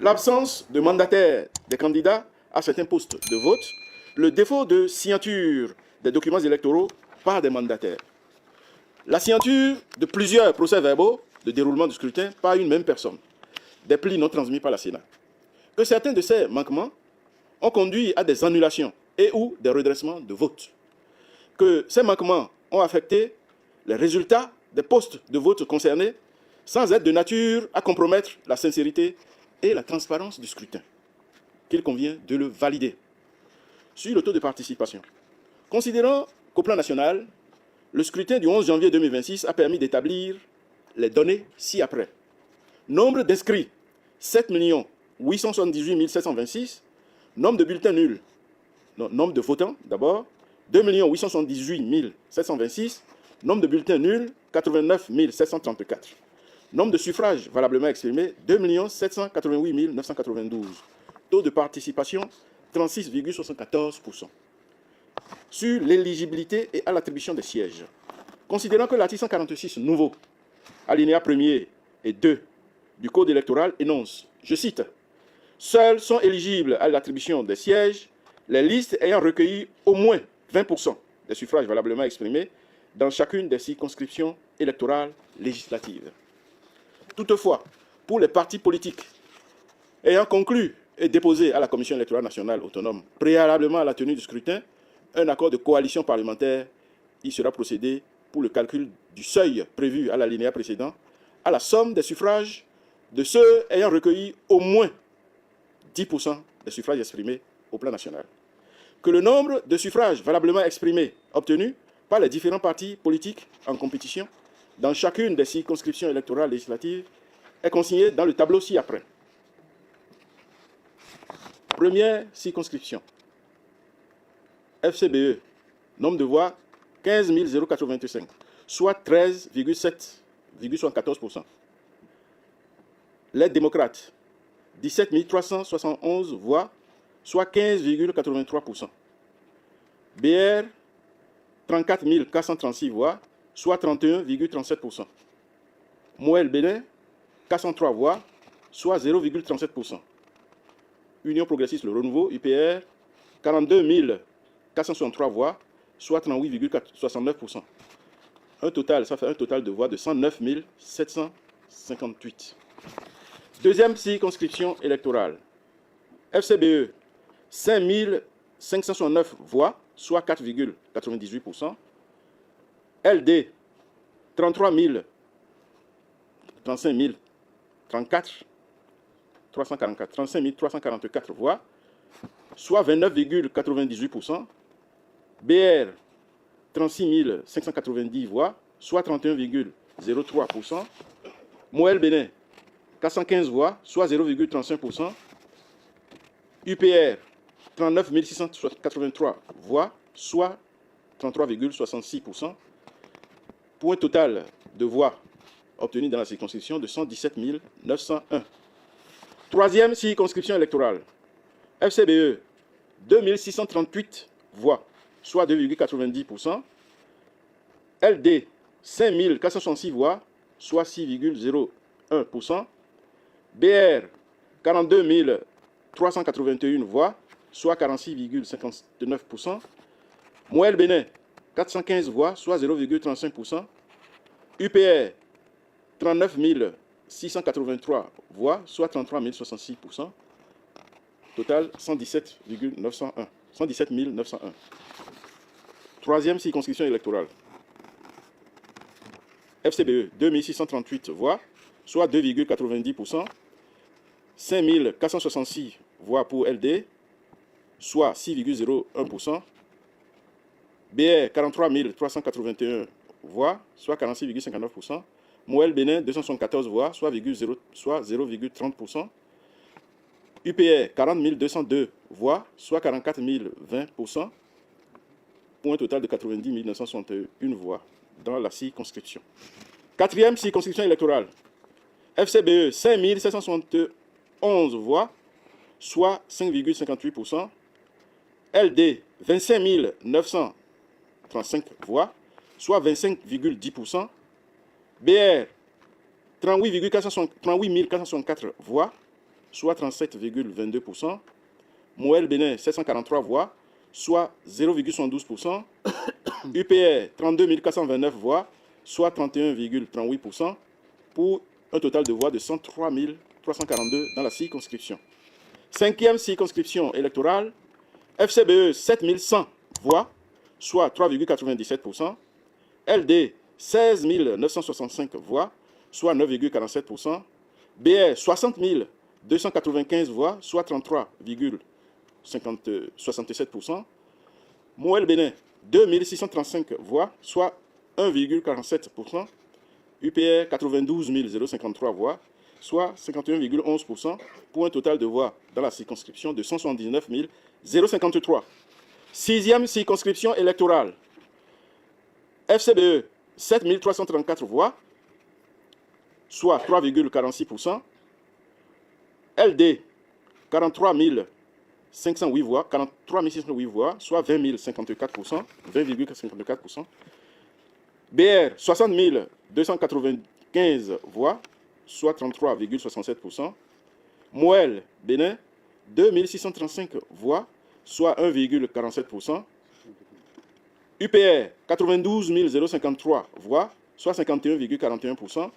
l'absence de mandataire des candidats à certains postes de vote, le défaut de signature des documents électoraux par des mandataires, la signature de plusieurs procès-verbaux de déroulement du scrutin par une même personne, des plis non transmis par la Sénat. Que certains de ces manquements ont conduit à des annulations et ou des redressements de vote. Que ces manquements ont affecté les résultats des postes de vote concernés sans être de nature à compromettre la sincérité et la transparence du scrutin, qu'il convient de le valider. Sur le taux de participation, considérant qu'au plan national, le scrutin du 11 janvier 2026 a permis d'établir les données ci-après. Nombre d'inscrits, 7 878 726. Nombre de bulletins nuls, nombre de votants d'abord, 2 878 726. Nombre de bulletins nuls, 89 734. Nombre de suffrages valablement exprimés, 2 788 992. Taux de participation, 36,74%. Sur l'éligibilité et à l'attribution des sièges, considérant que l'article 146 nouveau, alinéa 1er et 2 du Code électoral énonce, je cite, « Seuls sont éligibles à l'attribution des sièges les listes ayant recueilli au moins 20% des suffrages valablement exprimés dans chacune des circonscriptions électorales législatives. » Toutefois, pour les partis politiques ayant conclu et déposé à la Commission électorale nationale autonome préalablement à la tenue du scrutin un accord de coalition parlementaire, il sera procédé pour le calcul du seuil prévu à l'alinéa précédent à la somme des suffrages de ceux ayant recueilli au moins 10% des suffrages exprimés au plan national. Que le nombre de suffrages valablement exprimés obtenus par les différents partis politiques en compétition dans chacune des circonscriptions électorales législatives est consigné dans le tableau ci-après. Première circonscription, FCBE, nombre de voix 15 085, soit 13,74%. Les démocrates, 17 371 voix, soit 15,83%. BR, 34 436 voix, soit 31,37%. Moël Bénin, 403 voix, soit 0,37%. Union progressiste Le Renouveau, UPR, 42 463 voix, soit 38,69%. Ça fait un total de voix de 109 758. Deuxième circonscription électorale. FCBE, 5 569 voix, soit 4,98%. LD, 35 344 voix, soit 29,98%. BR, 36 590 voix, soit 31,03%. Moël Bénin, 415 voix, soit 0,35%. UPR, 39 683 voix, soit 33,66%. Pour un total de voix obtenues dans la circonscription de 117 901. Troisième circonscription électorale. FCBE, 2638 voix, soit 2,90%. LD, 5466 voix, soit 6,01%. BR, 42 381 voix, soit 46,59%. Moël Bénin, 415 voix, soit 0,35%. UPR, 39 683 voix, soit 33 066%. Total, 117 901. Troisième circonscription électorale. FCBE, 2638 voix, soit 2,90%. 5 466 voix pour LD, soit 6,01%. BR, 43 381 voix, soit 46,59%. Moël Bénin, 274 voix, soit 0,30%. UPR, 40 202 voix, soit 44 020%, pour un total de 90 961 voix dans la circonscription. Quatrième circonscription électorale. FCBE, 5 771 voix, soit 5,58%. LD, 25 935 voix, soit 25,10%. BR, 38 464 voix, soit 37,22%. Moël Bénin, 743 voix, soit 0,72%. UPR, 32 429 voix, soit 31,38%, pour un total de voix de 103 342 dans la circonscription. Cinquième circonscription électorale, FCBE, 7100 voix, soit 3,97%. LD, 16 965 voix, soit 9,47%. BR, 60 295 voix, soit 33,67%. Moël Bénin, 2635 voix, soit 1,47%. UPR, 92 053 voix, soit 51,11%, pour un total de voix dans la circonscription de 179 053. Sixième circonscription électorale, FCBE, 7 334 voix, soit 3,46%. LD, 43 508 voix, 43 608 voix, soit 20,54%, 20,54%. BR, 60 295 voix, soit 33,67%. Moël, Bénin, 2635 voix, soit 1,47%. UPR, 92 053 voix, soit 51,41%,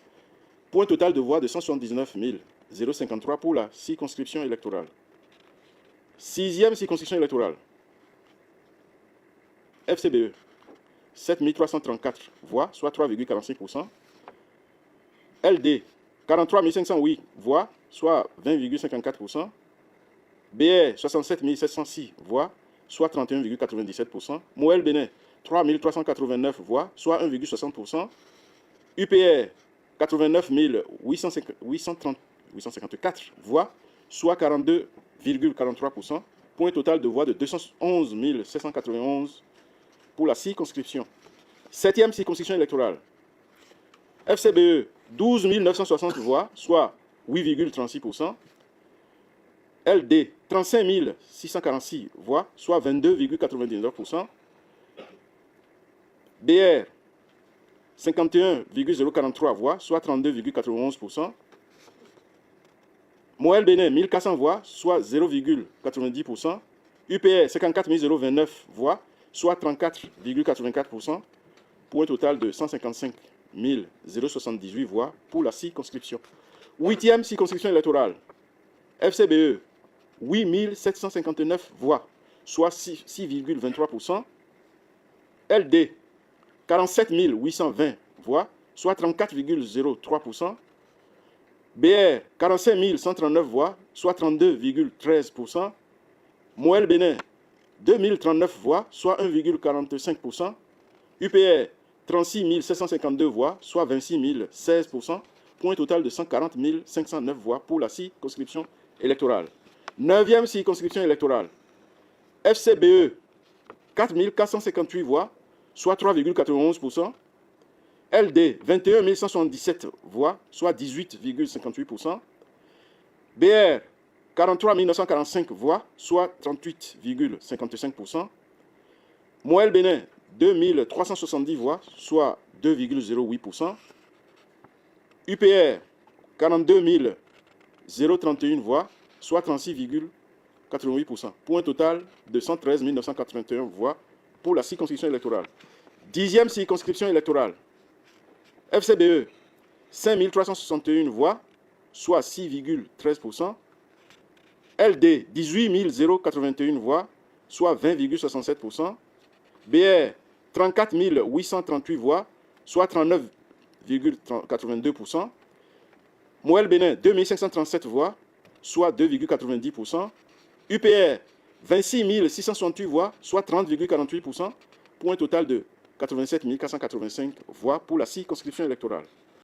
pour un total de voix de 179 053 pour la circonscription électorale. Sixième circonscription électorale, FCBE, 7 334 voix, soit 3,45%. LD, 43 508 voix, soit 20,54%. BR, 67 706 voix, soit 31,97%. Moël Bénin, 3 389 voix, soit 1,60%. UPR, 89 854 voix, soit 42,43%, pour un total de voix de 211 791 pour la circonscription. Septième circonscription électorale, FCBE, 12 960 voix, soit 8,36%. LD, 35 646 voix, soit 22,99%. BR, 51,043 voix, soit 32,91%. Moël Bénin, 1400 voix, soit 0,90%. UPR, 54 029 voix, soit 34,84%, pour un total de 155 078 voix pour la circonscription. Huitième circonscription électorale, FCBE, 8 759 voix, soit 6,23%. LD, 47 820 voix, soit 34,03%. BR, 45 139 voix, soit 32,13%. Moël Bénin, 2039 voix, soit 1,45%. UPR, 36 752 voix, soit 26 016%, pour un total de 140 509 voix pour la circonscription électorale. Neuvième circonscription électorale, FCBE, 4 458 voix, soit 3,91%. LD, 21 177 voix, soit 18,58%. BR, 43 945 voix, soit 38,55%. Moël Bénin, 2370 voix, soit 2,08%. UPR, 42 031 voix, soit 36,88%, pour un total de 113 981 voix pour la circonscription électorale. Dixième circonscription électorale, FCBE, 5 361 voix, soit 6,13%. LD, 18 081 voix, soit 20,67%. BR, 34 838 voix, soit 39,82%. Moël Bénin, 2537 voix, soit 2,90%. UPR, 26 668 voix, soit 30,48%, pour un total de 87 485 voix pour la circonscription électorale.